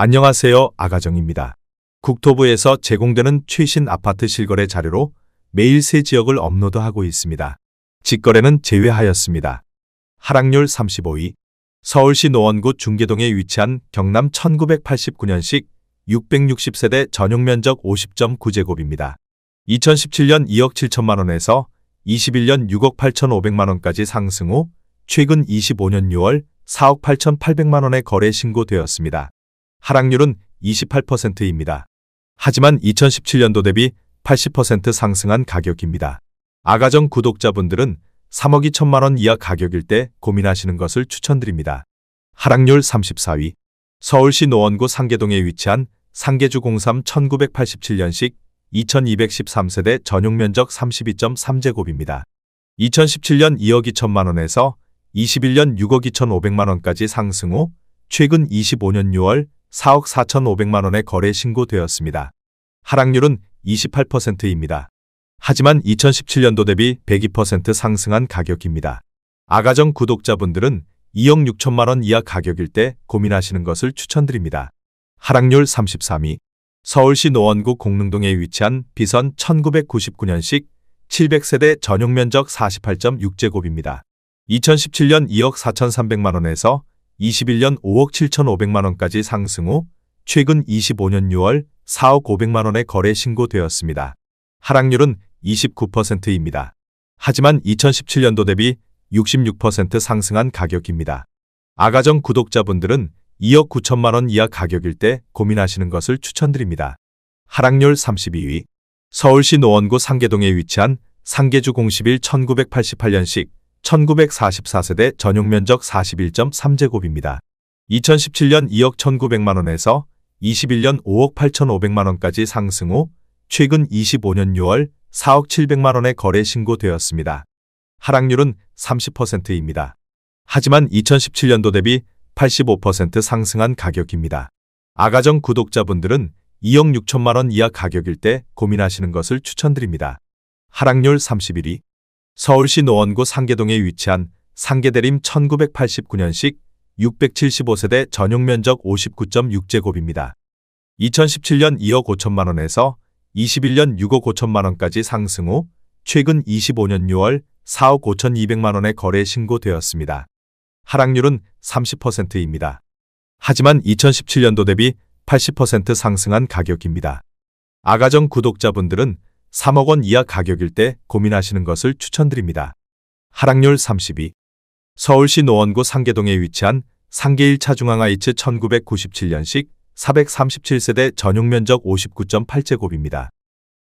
안녕하세요. 아가정입니다. 국토부에서 제공되는 최신 아파트 실거래 자료로 매일 새 지역을 업로드하고 있습니다. 직거래는 제외하였습니다. 하락률 35위. 서울시 노원구 중계동에 위치한 경남 1989년식 660세대 전용면적 50.9제곱입니다. 2017년 2억 7천만 원에서 21년 6억 8,500만 원까지 상승 후 최근 25년 6월 4억 8,800만 원에 거래 신고되었습니다. 하락률은 28%입니다. 하지만 2017년도 대비 80% 상승한 가격입니다. 아가정 구독자분들은 3억 2천만 원 이하 가격일 때 고민하시는 것을 추천드립니다. 하락률 34위. 서울시 노원구 상계동에 위치한 상계주 03 1987년식 2213세대 전용면적 32.3제곱입니다. 2017년 2억 2천만 원에서 21년 6억 2,500만 원까지 상승 후 최근 25년 6월 4억 4,500만 원에 거래 신고되었습니다. 하락률은 28%입니다. 하지만 2017년도 대비 102% 상승한 가격입니다. 아가정 구독자분들은 2억 6천만 원 이하 가격일 때 고민하시는 것을 추천드립니다. 하락률 33위. 서울시 노원구 공릉동에 위치한 비선 1999년식 700세대 전용면적 48.6제곱입니다. 2017년 2억 4,300만 원에서 21년 5억 7,500만 원까지 상승 후 최근 25년 6월 4억 500만 원에 거래 신고되었습니다. 하락률은 29%입니다. 하지만 2017년도 대비 66% 상승한 가격입니다. 아가정 구독자분들은 2억 9천만 원 이하 가격일 때 고민하시는 것을 추천드립니다. 하락률 32위. 서울시 노원구 상계동에 위치한 상계주 01 1988년식 1944세대 전용면적 41.3제곱입니다. 2017년 2억 1,900만 원에서 21년 5억 8,500만 원까지 상승 후 최근 25년 6월 4억 700만 원에 거래 신고되었습니다. 하락률은 30%입니다. 하지만 2017년도 대비 85% 상승한 가격입니다. 아가정 구독자분들은 2억 6천만 원 이하 가격일 때 고민하시는 것을 추천드립니다. 하락률 31위. 서울시 노원구 상계동에 위치한 상계대림 1989년식 675세대 전용면적 59.6제곱입니다. 2017년 2억 5천만 원에서 21년 6억 5천만 원까지 상승 후 최근 25년 6월 4억 5,200만 원에 거래 신고되었습니다. 하락률은 30%입니다. 하지만 2017년도 대비 80% 상승한 가격입니다. 아가정 구독자분들은 3억 원 이하 가격일 때 고민하시는 것을 추천드립니다. 하락률 32. 서울시 노원구 상계동에 위치한 상계 1차 중앙하이츠 1997년식 437세대 전용면적 59.8제곱입니다.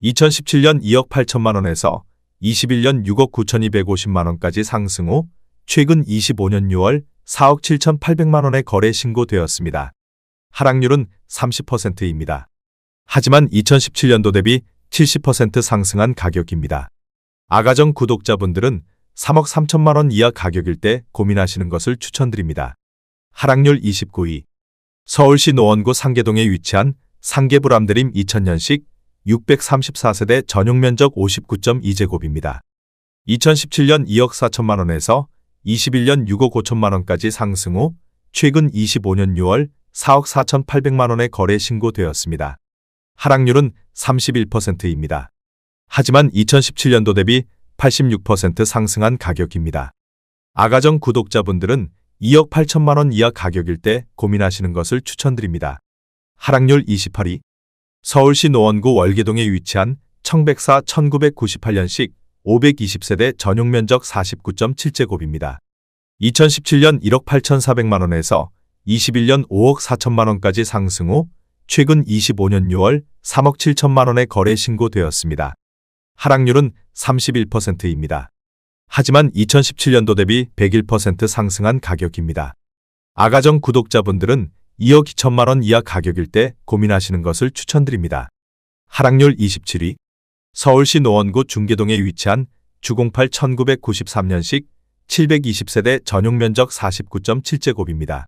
2017년 2억 8천만 원에서 21년 6억 9,250만 원까지 상승 후 최근 25년 6월 4억 7,800만 원에 거래 신고되었습니다. 하락률은 30%입니다. 하지만 2017년도 대비 70% 상승한 가격입니다. 아가정 구독자분들은 3억 3천만 원 이하 가격일 때 고민하시는 것을 추천드립니다. 하락률 29위. 서울시 노원구 상계동에 위치한 상계불암대림 2000년식 634세대 전용면적 59.2제곱입니다. 2017년 2억 4천만 원에서 21년 6억 5천만 원까지 상승 후 최근 25년 6월 4억 4,800만 원에 거래 신고되었습니다. 하락률은 31%입니다. 하지만 2017년도 대비 86% 상승한 가격입니다. 아가정 구독자분들은 2억 8천만 원 이하 가격일 때 고민하시는 것을 추천드립니다. 하락률 28위. 서울시 노원구 월계동에 위치한 청백사 1998년식 520세대 전용면적 49.7제곱입니다. 2017년 1억 8,400만 원에서 21년 5억 4천만 원까지 상승 후 최근 25년 6월 3억 7천만 원에 거래 신고되었습니다. 하락률은 31%입니다. 하지만 2017년도 대비 101% 상승한 가격입니다. 아가정 구독자분들은 2억 2천만 원 이하 가격일 때 고민하시는 것을 추천드립니다. 하락률 27위. 서울시 노원구 중계동에 위치한 주공팔 1993년식 720세대 전용면적 49.7제곱입니다.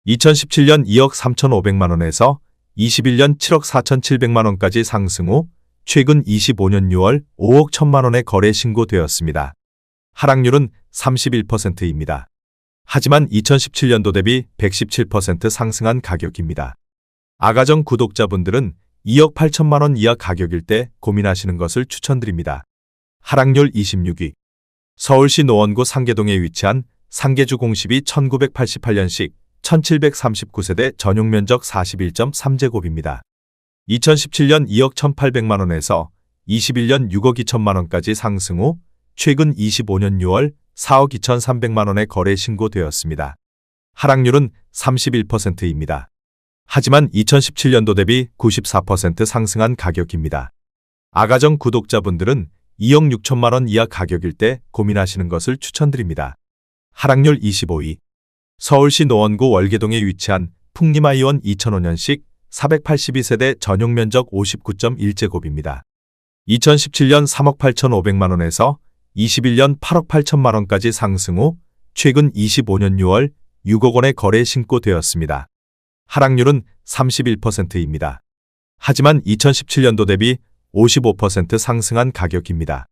2017년 2억 3,500만 원에서 21년 7억 4,700만 원까지 상승 후 최근 25년 6월 5억 1천만 원에 거래 신고되었습니다. 하락률은 31%입니다. 하지만 2017년도 대비 117% 상승한 가격입니다. 아가정 구독자분들은 2억 8천만 원 이하 가격일 때 고민하시는 것을 추천드립니다. 하락률 26위. 서울시 노원구 상계동에 위치한 상계주 공시비 1988년식 1739세대 전용면적 41.3제곱입니다. 2017년 2억 1,800만 원에서 21년 6억 2천만 원까지 상승 후 최근 25년 6월 4억 2,300만 원에 거래 신고되었습니다. 하락률은 31%입니다. 하지만 2017년도 대비 94% 상승한 가격입니다. 아가정 구독자분들은 2억 6천만 원 이하 가격일 때 고민하시는 것을 추천드립니다. 하락률 25위. 서울시 노원구 월계동에 위치한 풍림아이원 2005년식 482세대 전용면적 59.1제곱입니다. 2017년 3억 8,500만 원에서 21년 8억 8천만 원까지 상승 후 최근 25년 6월 6억 원에 거래 신고되었습니다. 하락률은 31%입니다. 하지만 2017년도 대비 55% 상승한 가격입니다.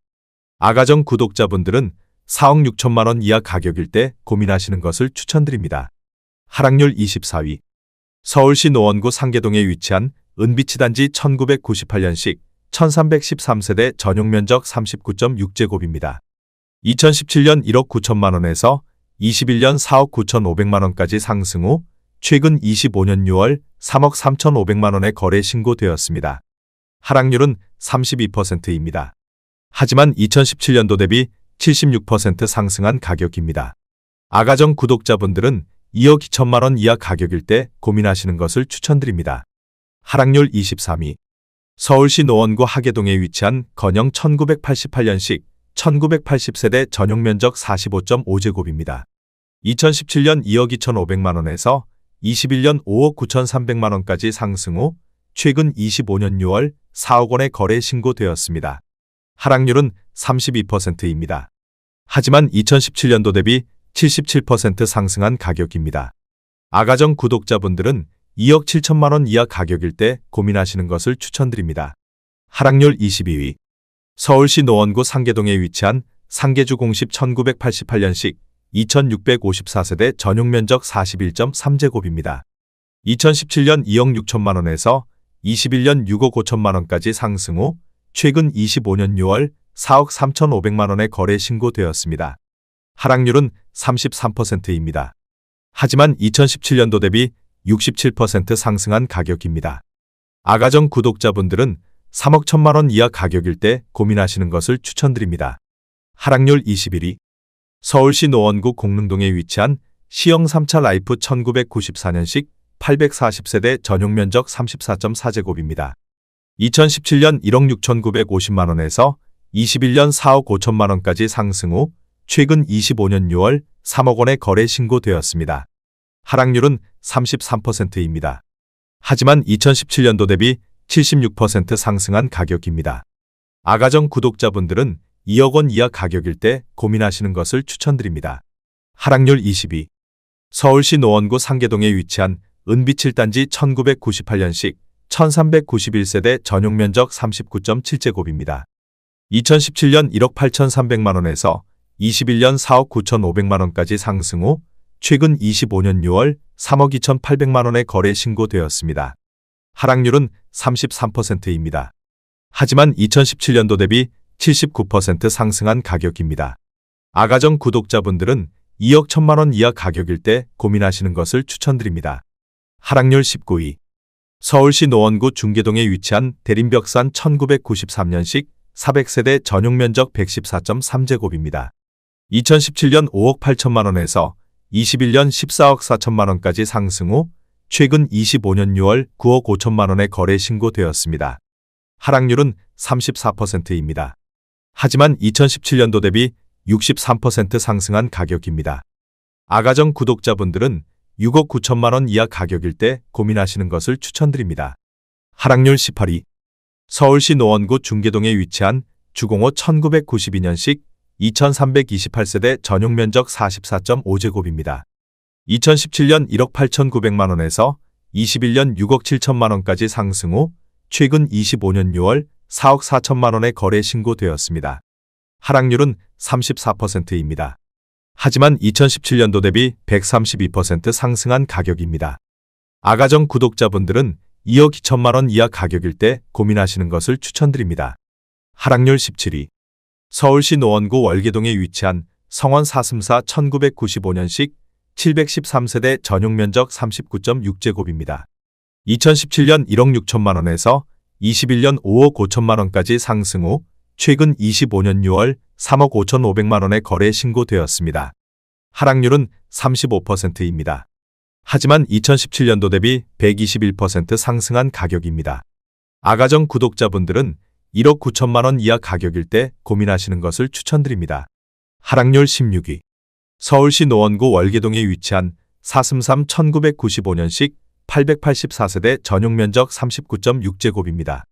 아가정 구독자분들은 4억 6천만 원 이하 가격일 때 고민하시는 것을 추천드립니다. 하락률 24위. 서울시 노원구 상계동에 위치한 은비치 단지 1998년식 1313세대 전용면적 39.6제곱입니다. 2017년 1억 9천만 원에서 21년 4억 9,500만 원까지 상승 후 최근 25년 6월 3억 3,500만 원에 거래 신고되었습니다. 하락률은 32%입니다. 하지만 2017년도 대비 76% 상승한 가격입니다. 아가정 구독자분들은 2억 2천만 원 이하 가격일 때 고민하시는 것을 추천드립니다. 하락률 23위. 서울시 노원구 하계동에 위치한 건영 1988년식 1980세대 전용면적 45.5제곱입니다. 2017년 2억 2,500만 원에서 21년 5억 9,300만 원까지 상승 후 최근 25년 6월 4억 원에 거래 신고되었습니다. 하락률은 32%입니다. 하지만 2017년도 대비 77% 상승한 가격입니다. 아가정 구독자분들은 2억 7천만 원 이하 가격일 때 고민하시는 것을 추천드립니다. 하락률 22위. 서울시 노원구 상계동에 위치한 상계주 공십 1988년식 2654세대 전용면적 41.3제곱입니다. 2017년 2억 6천만 원에서 21년 6억 5천만 원까지 상승 후 최근 25년 6월 4억 3,500만 원에 거래 신고되었습니다. 하락률은 33%입니다. 하지만 2017년도 대비 67% 상승한 가격입니다. 아가정 구독자분들은 3억 1천만 원 이하 가격일 때 고민하시는 것을 추천드립니다. 하락률 21위. 서울시 노원구 공릉동에 위치한 시영 3차 라이프 1994년식 840세대 전용면적 34.4제곱입니다. 2017년 1억 6,950만 원에서 21년 4억 5천만 원까지 상승 후 최근 25년 6월 3억 원에 거래 신고되었습니다. 하락률은 33%입니다. 하지만 2017년도 대비 76% 상승한 가격입니다. 아가정 구독자분들은 2억 원 이하 가격일 때 고민하시는 것을 추천드립니다. 하락률 20위. 서울시 노원구 상계동에 위치한 은비 7단지 1998년식 1391세대 전용면적 39.7제곱입니다. 2017년 1억 8,300만 원에서 21년 4억 9,500만 원까지 상승 후 최근 25년 6월 3억 2,800만 원에 거래 신고되었습니다. 하락률은 33%입니다. 하지만 2017년도 대비 79% 상승한 가격입니다. 아가정 구독자분들은 2억 1천만 원 이하 가격일 때 고민하시는 것을 추천드립니다. 하락률 19위. 서울시 노원구 중계동에 위치한 대림벽산 1993년식 400세대 전용면적 114.3제곱입니다. 2017년 5억 8천만 원에서 21년 14억 4천만 원까지 상승 후 최근 25년 6월 9억 5천만 원에 거래 신고되었습니다. 하락률은 34%입니다. 하지만 2017년도 대비 63% 상승한 가격입니다. 아가정 구독자분들은 6억 9천만 원 이하 가격일 때 고민하시는 것을 추천드립니다. 하락률 18위. 서울시 노원구 중계동에 위치한 주공호 1992년식 2328세대 전용면적 44.5제곱입니다. 2017년 1억 8,900만 원에서 21년 6억 7천만 원까지 상승 후 최근 25년 6월 4억 4천만 원에 거래 신고되었습니다. 하락률은 34%입니다. 하지만 2017년도 대비 132% 상승한 가격입니다. 아가정 구독자분들은 2억 2천만 원 이하 가격일 때 고민하시는 것을 추천드립니다. 하락률 17위. 서울시 노원구 월계동에 위치한 성원 4승사 1995년식 713세대 전용 면적 39.6제곱입니다. 2017년 1억 6천만 원에서 21년 5억 5천만 원까지 상승 후 최근 25년 6월 3억 5,500만 원에 거래 신고되었습니다. 하락률은 35%입니다. 하지만 2017년도 대비 121% 상승한 가격입니다. 아가정 구독자분들은 1억 9천만 원 이하 가격일 때 고민하시는 것을 추천드립니다. 하락률 16위. 서울시 노원구 월계동에 위치한 4승3 1995년식 884세대 전용 면적 39.6제곱입니다.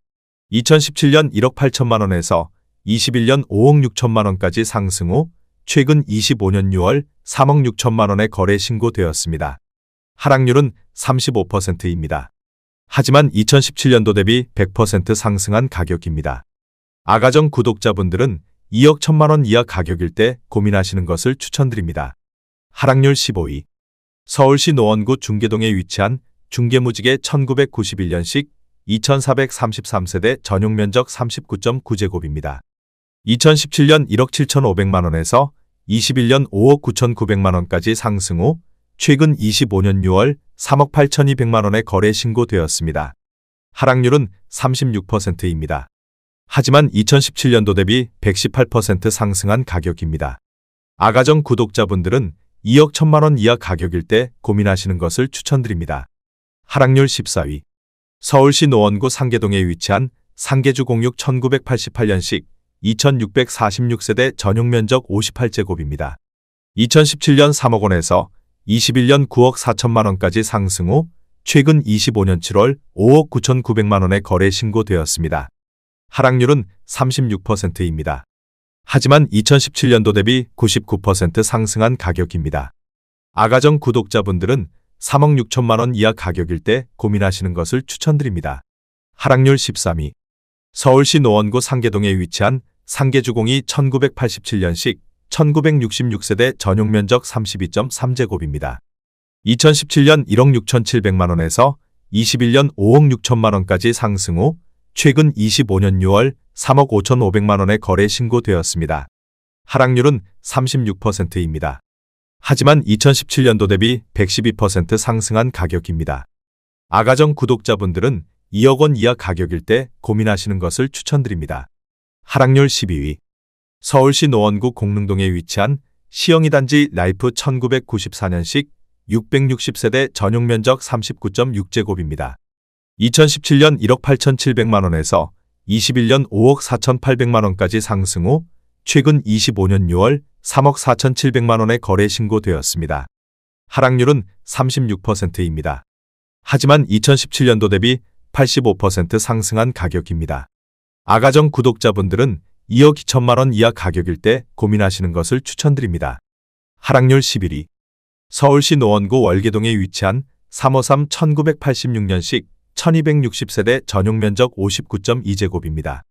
2017년 1억 8천만 원에서 21년 5억 6천만 원까지 상승 후 최근 25년 6월 3억 6천만 원에 거래 신고되었습니다. 하락률은 35%입니다. 하지만 2017년도 대비 100% 상승한 가격입니다. 아가정 구독자분들은 2억 1천만 원 이하 가격일 때 고민하시는 것을 추천드립니다. 하락률 15위. 서울시 노원구 중계동에 위치한 중계무지개 1991년식 2433세대 전용 면적 39.9제곱입니다. 2017년 1억 7,500만 원에서 21년 5억 9,900만 원까지 상승 후 최근 25년 6월 3억 8,200만 원에 거래 신고되었습니다. 하락률은 36%입니다. 하지만 2017년도 대비 118% 상승한 가격입니다. 아가정 구독자분들은 2억 1천만 원 이하 가격일 때 고민하시는 것을 추천드립니다. 하락률 14위. 서울시 노원구 상계동에 위치한 상계주 공육 1988년식 2646세대 전용 면적 58제곱입니다. 2017년 3억 원에서 21년 9억 4천만 원까지 상승 후 최근 25년 7월 5억 9,900만 원에 거래 신고되었습니다. 하락률은 36%입니다. 하지만 2017년도 대비 99% 상승한 가격입니다. 아가정 구독자분들은 3억 6천만 원 이하 가격일 때 고민하시는 것을 추천드립니다. 하락률 13위. 서울시 노원구 상계동에 위치한 상계주공이 1987년식 1966세대 전용 면적 32.3제곱입니다. 2017년 1억 6,700만 원에서 21년 5억 6천만 원까지 상승 후 최근 25년 6월 3억 5,500만 원에 거래 신고되었습니다. 하락률은 36%입니다. 하지만 2017년도 대비 112% 상승한 가격입니다. 아가정 구독자분들은 2억 원 이하 가격일 때 고민하시는 것을 추천드립니다. 하락률 12위. 서울시 노원구 공릉동에 위치한 시영이 단지 라이프 1994년식 660세대 전용 면적 39.6제곱입니다. 2017년 1억 8,700만 원에서 21년 5억 4,800만 원까지 상승 후 최근 25년 6월 3억 4,700만 원에 거래 신고되었습니다. 하락률은 36%입니다. 하지만 2017년도 대비 85% 상승한 가격입니다. 아가정 구독자분들은 2억 2천만 원 이하 가격일 때 고민하시는 것을 추천드립니다. 하락률 11위. 서울시 노원구 월계동에 위치한 353 1986년식 1260세대 전용 면적 59.2제곱입니다.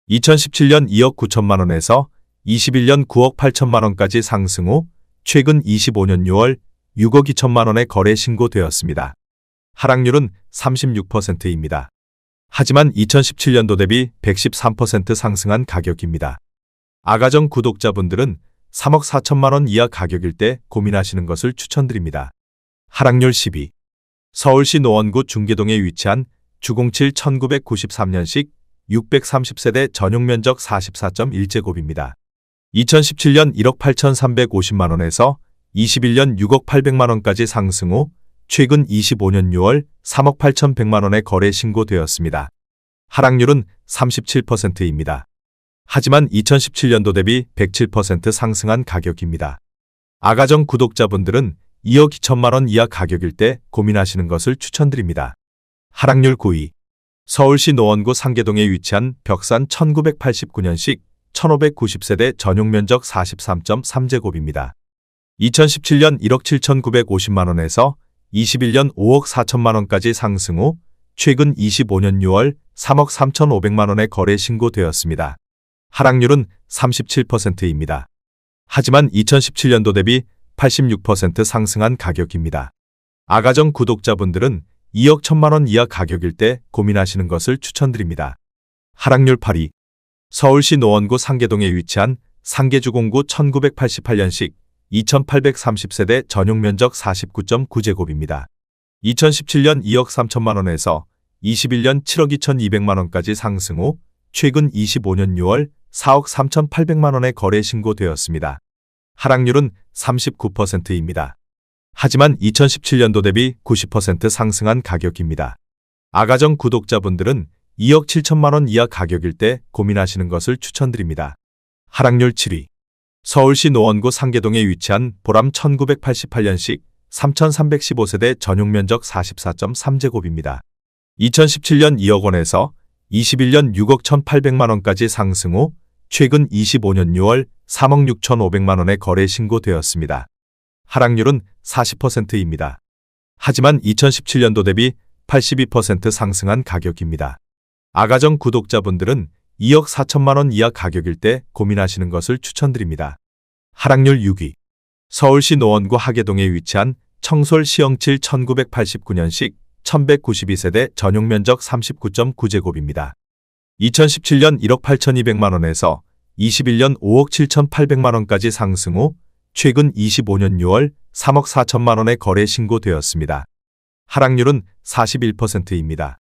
2017년 2억 9천만 원에서 21년 9억 8천만 원까지 상승 후 최근 25년 6월 6억 2천만 원에 거래 신고되었습니다. 하락률은 36%입니다. 하지만 2017년도 대비 113% 상승한 가격입니다. 아가정 구독자분들은 3억 4천만 원 이하 가격일 때 고민하시는 것을 추천드립니다. 하락률 10위. 서울시 노원구 중계동에 위치한 주공칠 1993년식 630세대 전용 면적 44.1제곱입니다. 2017년 1억 8,350만 원에서 21년 6억 800만 원까지 상승 후 최근 25년 6월 3억 8,100만 원에 거래 신고되었습니다. 하락률은 37%입니다. 하지만 2017년도 대비 107% 상승한 가격입니다. 아가정 구독자분들은 2억 2천만 원 이하 가격일 때 고민하시는 것을 추천드립니다. 하락률 9위. 서울시 노원구 상계동에 위치한 벽산 1989년식 1590세대 전용 면적 43.3제곱입니다. 2017년 1억 7,950만 원에서 21년 5억 4천만 원까지 상승 후 최근 25년 6월 3억 3,500만 원에 거래 신고되었습니다. 하락률은 37%입니다. 하지만 2017년도 대비 86% 상승한 가격입니다. 아가정 구독자분들은 2억 1천만 원 이하 가격일 때 고민하시는 것을 추천드립니다. 하락률 8위. 서울시 노원구 상계동에 위치한 상계주공구 1988년식 2830세대 전용 면적 49.9제곱입니다. 2017년 2억 3천만 원에서 21년 7억 2,200만 원까지 상승 후 최근 25년 6월 4억 3,800만 원에 거래 신고되었습니다. 하락률은 39%입니다. 하지만 2017년도 대비 90% 상승한 가격입니다. 아가정 구독자분들은 2억 7천만 원 이하 가격일 때 고민하시는 것을 추천드립니다. 하락률 7위. 서울시 노원구 상계동에 위치한 보람 1988년식 3,315세대 전용 면적 44.3제곱입니다. 2017년 2억 원에서 21년 6억 1,800만 원까지 상승 후 최근 25년 6월 3억 6,500만 원에 거래 신고되었습니다. 하락률은 40%입니다. 하지만 2017년도 대비 82% 상승한 가격입니다. 아가정 구독자분들은 2억 4천만 원 이하 가격일 때 고민하시는 것을 추천드립니다. 하락률 6위. 서울시 노원구 하계동에 위치한 청솔 시영칠 1989년식 1192세대 전용 면적 39.9제곱입니다. 2017년 1억 8,200만 원에서 21년 5억 7,800만 원까지 상승 후 최근 25년 6월 3억 4천만 원에 거래 신고되었습니다. 하락률은 41%입니다.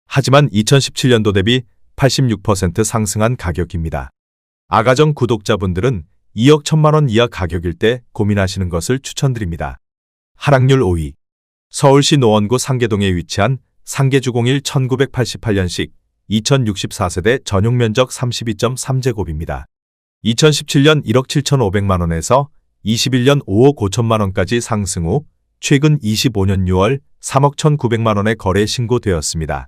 하지만 2017년도 대비 86% 상승한 가격입니다. 아가정 구독자분들은 2억 1천만 원 이하 가격일 때 고민하시는 것을 추천드립니다. 하락률 5위. 서울시 노원구 상계동에 위치한 상계주공일 1988년식 2064세대 전용 면적 32.3제곱입니다. 2017년 1억 7,500만 원에서 21년 5억 5천만 원까지 상승 후 최근 25년 6월 3억 1,900만 원에 거래 신고되었습니다.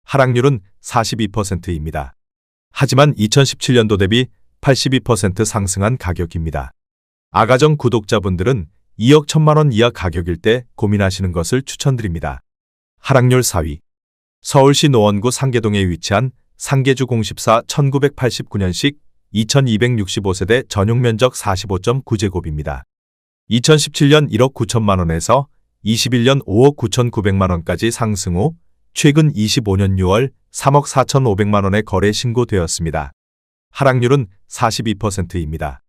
하락률은 42%입니다. 하지만 2017년도 대비 82% 상승한 가격입니다. 아가정 구독자분들은 2억 1천만 원 이하 가격일 때 고민하시는 것을 추천드립니다. 하락률 4위. 서울시 노원구 상계동에 위치한 상계주 014 1989년식 2265세대 전용 면적 45.9제곱입니다. 2017년 1억 9천만 원에서 21년 5억 9,900만 원까지 상승 후 최근 25년 6월 3억 4,500만 원에 거래 신고되었습니다. 하락률은 42%입니다.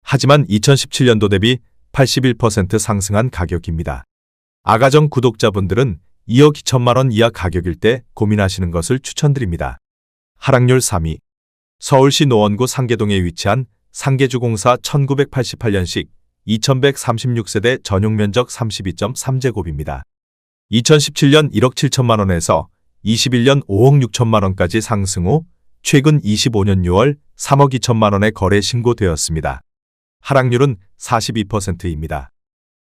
하지만 2017년도 대비 81% 상승한 가격입니다. 아가정 구독자분들은 2억 2천만 원 이하 가격일 때 고민하시는 것을 추천드립니다. 하락률 3위. 서울시 노원구 상계동에 위치한 상계주공사 1988년식 2136세대 전용 면적 32.3제곱입니다. 2017년 1억 7천만 원에서 21년 5억 6천만 원까지 상승 후 최근 25년 6월 3억 2천만 원에 거래 신고되었습니다. 하락률은 42%입니다.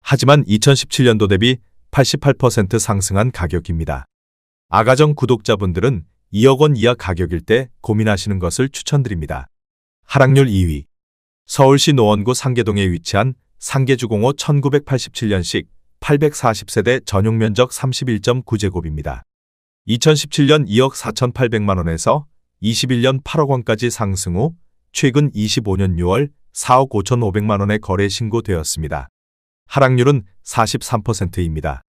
하지만 2017년도 대비 88% 상승한 가격입니다. 아가정 구독자분들은 2억 원 이하 가격일 때 고민하시는 것을 추천드립니다. 하락률 2위. 서울시 노원구 상계동에 위치한 상계주공호 1987년식 840세대 전용 면적 31.9제곱입니다. 2017년 2억 4,800만 원에서 21년 8억 원까지 상승 후 최근 25년 6월 4억 5,500만 원에 거래 신고되었습니다. 하락률은 43%입니다.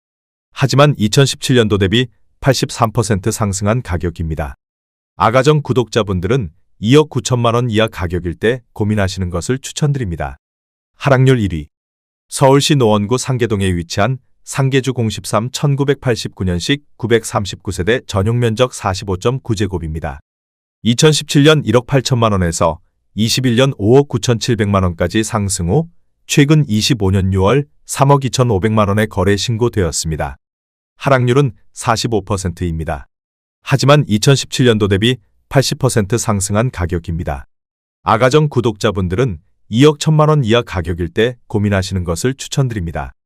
하지만 2017년도 대비 83% 상승한 가격입니다. 아가정 구독자분들은 2억 9천만 원 이하 가격일 때 고민하시는 것을 추천드립니다. 하락률 1위. 서울시 노원구 상계동에 위치한 상계주 013 1989년식 939세대 전용 면적 45.9제곱입니다. 2017년 1억 8천만 원에서 21년 5억 9,700만 원까지 상승 후 최근 25년 6월 3억 2,500만 원에 거래 신고되었습니다. 하락률은 45%입니다. 하지만 2017년도 대비 80% 상승한 가격입니다. 아가정 구독자분들은 2억 1천만 원 이하 가격일 때 고민하시는 것을 추천드립니다.